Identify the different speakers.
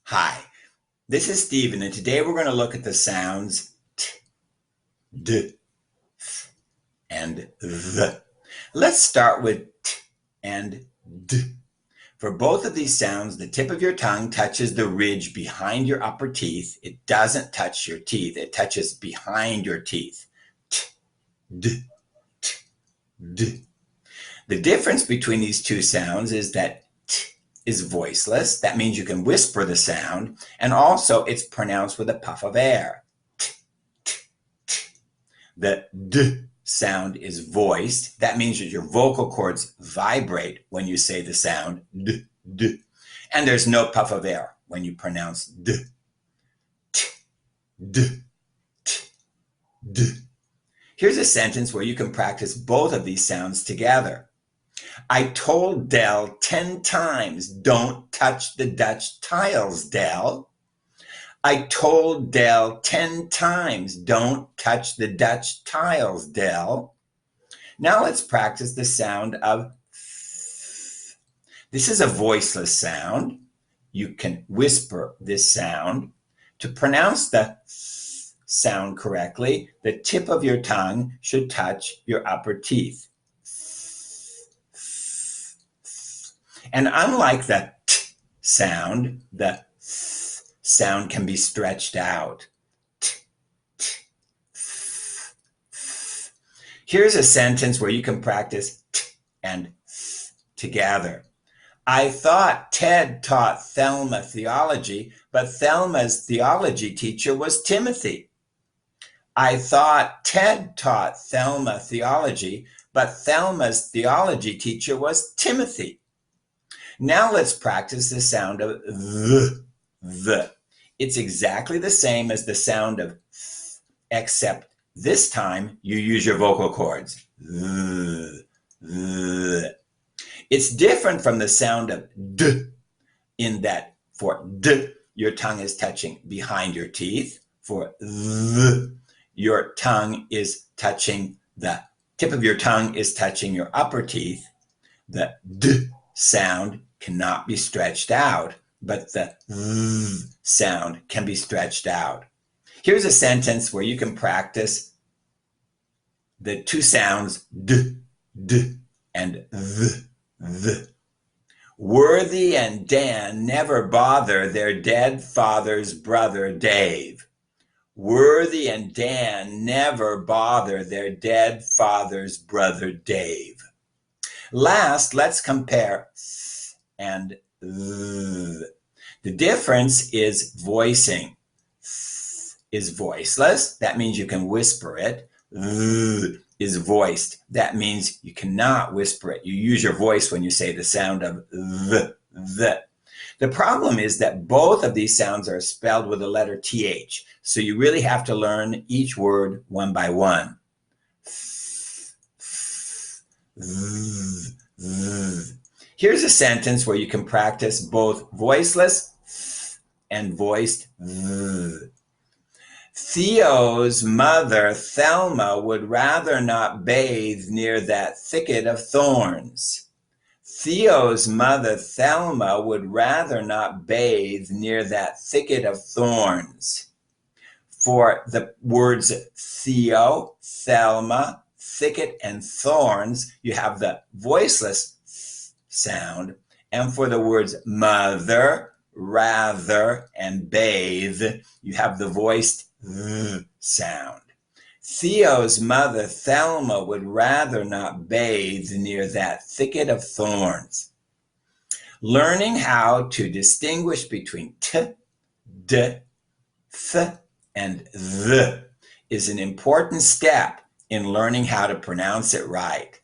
Speaker 1: Hi, this is Stephen, and today we're going to look at the sounds t, d, th, and th. Let's start with t and d. For both of these sounds, the tip of your tongue touches the ridge behind your upper teeth. It doesn't touch your teeth. It touches behind your teeth. T, d, t, d. The difference between these two sounds is that t is voiceless. That means you can whisper the sound, and also it's pronounced with a puff of air. T, t, t. The d sound is voiced. That means that your vocal cords vibrate when you say the sound d, d. And there's no puff of air when you pronounce d. T, d, t, d. Here's a sentence where you can practice both of these sounds together. I told Dell 10 times, don't touch the Dutch tiles, Dell. I told Dell 10 times, don't touch the Dutch tiles, Dell. Now let's practice the sound of th. This is a voiceless sound. You can whisper this sound. To pronounce the th sound correctly, the tip of your tongue should touch your upper teeth. And unlike the t sound, the th sound can be stretched out. T, t, th, th. Here's a sentence where you can practice t and th together. I thought Ted taught Thelma theology, but Thelma's theology teacher was Timothy. I thought Ted taught Thelma theology, but Thelma's theology teacher was Timothy. Now let's practice the sound of the. It's exactly the same as the sound of th, except this time you use your vocal cords. It's different from the sound of d in that for d, your tongue is touching behind your teeth. For th, your tongue is touching, the tip of your tongue is touching your upper teeth. The d sound cannot be stretched out, but the th sound can be stretched out. Here's a sentence where you can practice the two sounds d, d, and th. Worthy and Dan never bother their dead father's brother Dave. Worthy and Dan never bother their dead father's brother Dave. Last, let's compare th and th. The difference is voicing. Th is voiceless. That means you can whisper it. Th is voiced. That means you cannot whisper it. You use your voice when you say the sound of the. The problem is that both of these sounds are spelled with the letter th. So you really have to learn each word one by one. Here's a sentence where you can practice both voiceless and voiced. Theo's mother, Thelma, would rather not bathe near that thicket of thorns. Theo's mother, Thelma, would rather not bathe near that thicket of thorns. For the words Theo, Thelma, thicket, and thorns, you have the voiceless sound. And for the words mother, rather, and bathe, you have the voiced sound. Theo's mother, Thelma, would rather not bathe near that thicket of thorns. Learning how to distinguish between t, d, th, and th is an important step in learning how to pronounce it right.